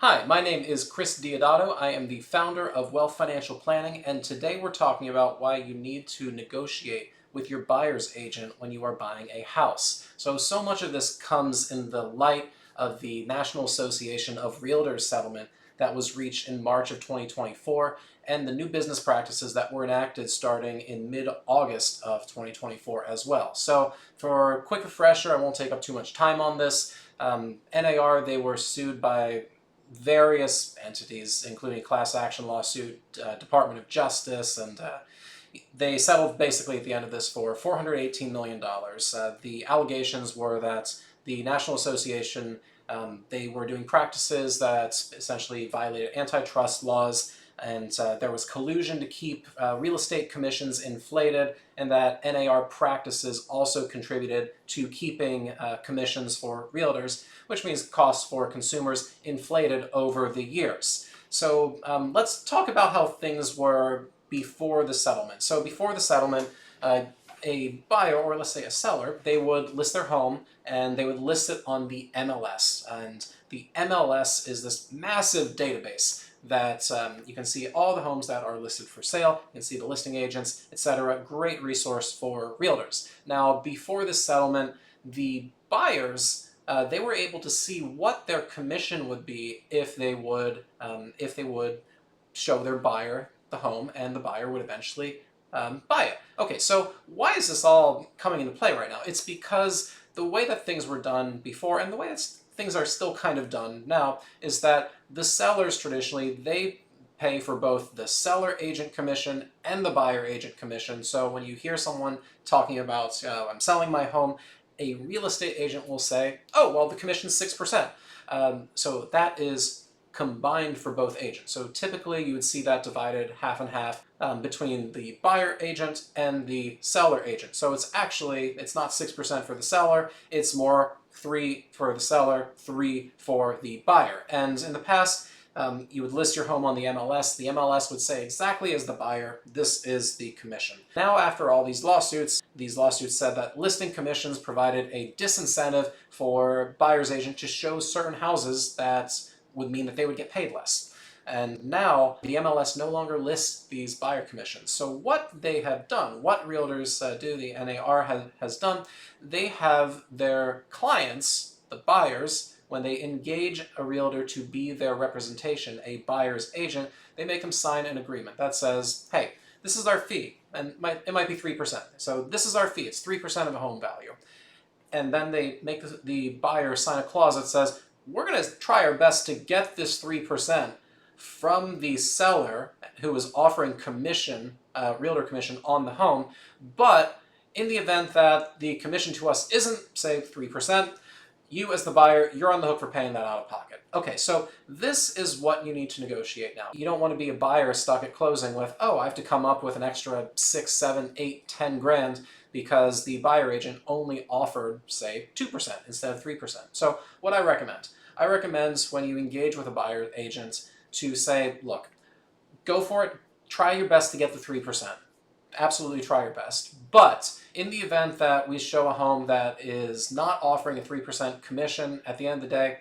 Hi, my name is Chris Diodato. I am the founder of Wealth Financial Planning, and today we're talking about why you need to negotiate with your buyer's agent when you are buying a house. So much of this comes in the light of the National Association of Realtors settlement that was reached in March of 2024 and the new business practices that were enacted starting in mid-August of 2024 as well. So for a quick refresher, I won't take up too much time on this. NAR, they were sued by various entities, including class action lawsuit, Department of Justice, and they settled basically at the end of this for $418 million. The allegations were that the National Association, they were doing practices that essentially violated antitrust laws, and there was collusion to keep real estate commissions inflated, and that NAR practices also contributed to keeping commissions for realtors, which means costs for consumers, inflated over the years. So let's talk about how things were before the settlement. So before the settlement, a buyer, or let's say a seller, they would list their home and they would list it on the MLS. And the MLS is this massive database that you can see all the homes that are listed for sale, you can see the listing agents, etc. Great resource for realtors. Now, before this settlement, the buyers, they were able to see what their commission would be if they would show their buyer the home, and the buyer would eventually buy it. Okay, so why is this all coming into play right now? It's because the way that things were done before, and the way that things are still kind of done now, is that the sellers traditionally, they pay for both the seller agent commission and the buyer agent commission. So when you hear someone talking about, I'm selling my home, a real estate agent will say, oh, well, the commission's 6%. So that is combined for both agents. So typically you would see that divided half and half between the buyer agent and the seller agent. So it's not 6% for the seller, it's more 3 for the seller, 3 for the buyer. And in the past, you would list your home on the MLS. The MLS would say exactly as the buyer, this is the commission. Now, after all these lawsuits said that listing commissions provided a disincentive for buyer's agent to show certain houses that would mean that they would get paid less. And now the MLS no longer lists these buyer commissions. So what they have done, what realtors do, the NAR has done, they have their clients, the buyers, when they engage a realtor to be their representation, a buyer's agent, they make them sign an agreement that says, hey, this is our fee, and it might be 3%. So this is our fee, it's 3% of the home value. And then they make the buyer sign a clause that says, we're going to try our best to get this 3% from the seller who is offering commission, realtor commission on the home, but in the event that the commission to us isn't, say, 3%, you as the buyer, you're on the hook for paying that out of pocket. Okay, so this is what you need to negotiate now. You don't want to be a buyer stuck at closing with, oh, I have to come up with an extra 6, 7, 8, 10 grand because the buyer agent only offered, say, 2% instead of 3%. So what I recommend when you engage with a buyer agent to say, look, go for it, try your best to get the 3%. Absolutely try your best. But in the event that we show a home that is not offering a 3% commission at the end of the day,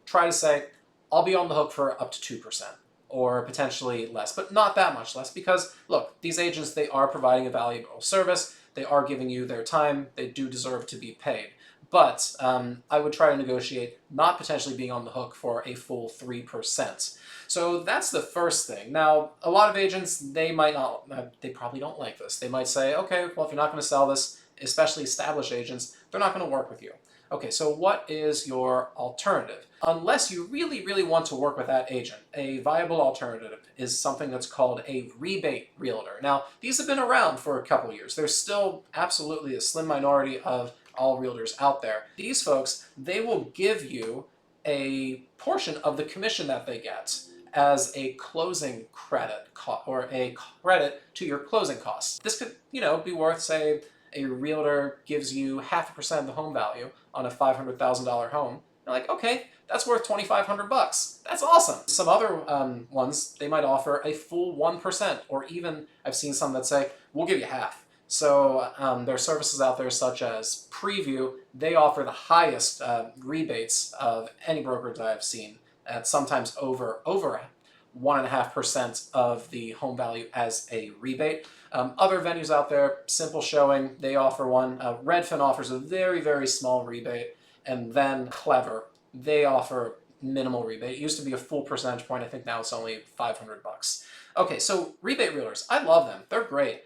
try to say, I'll be on the hook for up to 2%. Or potentially less, but not that much less, because look, these agents, they are providing a valuable service, they are giving you their time, they do deserve to be paid. But I would try to negotiate not potentially being on the hook for a full 3%. So that's the first thing. Now, a lot of agents, they probably don't like this. They might say, okay, well, if you're not going to sell this, especially established agents, they're not going to work with you. Okay, so what is your alternative? Unless you really, really want to work with that agent, a viable alternative is something that's called a rebate realtor. Now, these have been around for a couple years. There's still absolutely a slim minority of all realtors out there. These folks, they will give you a portion of the commission that they get as a closing credit or a credit to your closing costs. This could, be worth, say, a realtor gives you 0.5% of the home value on a $500,000 home. You're like, okay, that's worth $2,500. That's awesome. Some other ones, they might offer a full 1%, or even I've seen some that say, we'll give you half. So there are services out there such as Preview. They offer the highest rebates of any brokerage that I've seen. at sometimes over 1.5% of the home value as a rebate. Other venues out there, Simple Showing, they offer one. Redfin offers a very, very small rebate. And then Clever, they offer minimal rebate. It used to be a full percentage point. I think now it's only 500 bucks. Okay, so rebate realtors, I love them. They're great.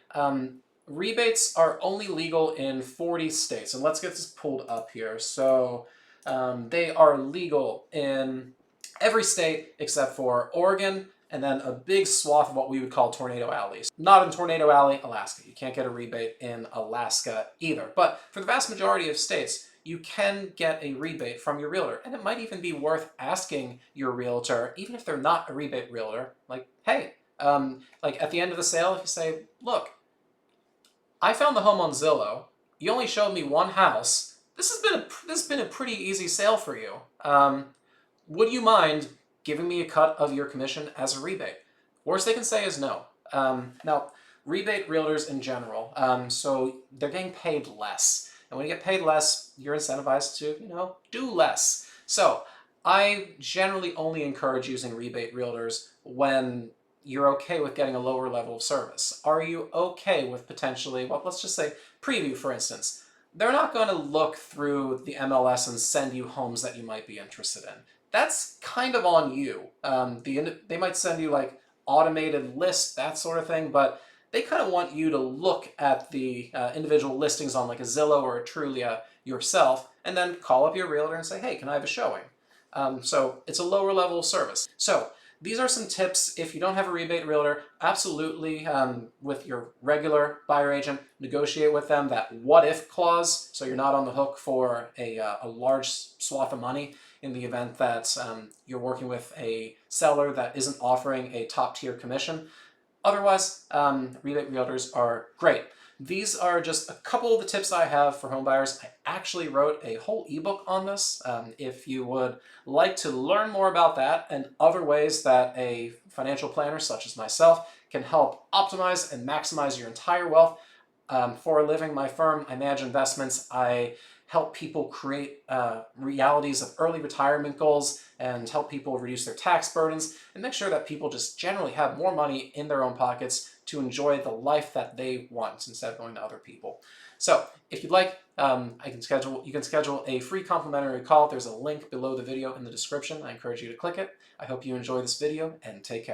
Rebates are only legal in 40 states. And let's get this pulled up here. So they are legal in every state except for Oregon, and then a big swath of what we would call Tornado Alleys. Not in Tornado Alley, Alaska. You can't get a rebate in Alaska either. But for the vast majority of states, you can get a rebate from your realtor. And it might even be worth asking your realtor, even if they're not a rebate realtor, like, hey, like at the end of the sale, if you say, look, I found the home on Zillow. You only showed me one house. This has been a pretty easy sale for you. Would you mind giving me a cut of your commission as a rebate? Worst they can say is no. Now, rebate realtors in general, so they're getting paid less. And when you get paid less, you're incentivized to, do less. So I generally only encourage using rebate realtors when you're okay with getting a lower level of service. Are you okay with potentially, well, let's just say preview, for instance. They're not going to look through the MLS and send you homes that you might be interested in. That's kind of on you. They might send you like automated lists, that sort of thing, but they kind of want you to look at the individual listings on like a Zillow or a Trulia yourself, and then call up your realtor and say, hey, can I have a showing? So it's a lower level of service. So these are some tips. If you don't have a rebate realtor, absolutely, with your regular buyer agent, negotiate with them that what if clause, so you're not on the hook for a large swath of money in the event that you're working with a seller that isn't offering a top tier commission. Otherwise, rebate realtors are great. These are just a couple of the tips I have for home buyers. I actually wrote a whole ebook on this. If you would like to learn more about that and other ways that a financial planner such as myself can help optimize and maximize your entire wealth for a living, my firm, I manage investments. I help people create realities of early retirement goals and help people reduce their tax burdens and make sure that people just generally have more money in their own pockets to enjoy the life that they want instead of going to other people. So if you'd like, you can schedule a free complimentary call. There's a link below the video in the description. I encourage you to click it. I hope you enjoy this video and take care.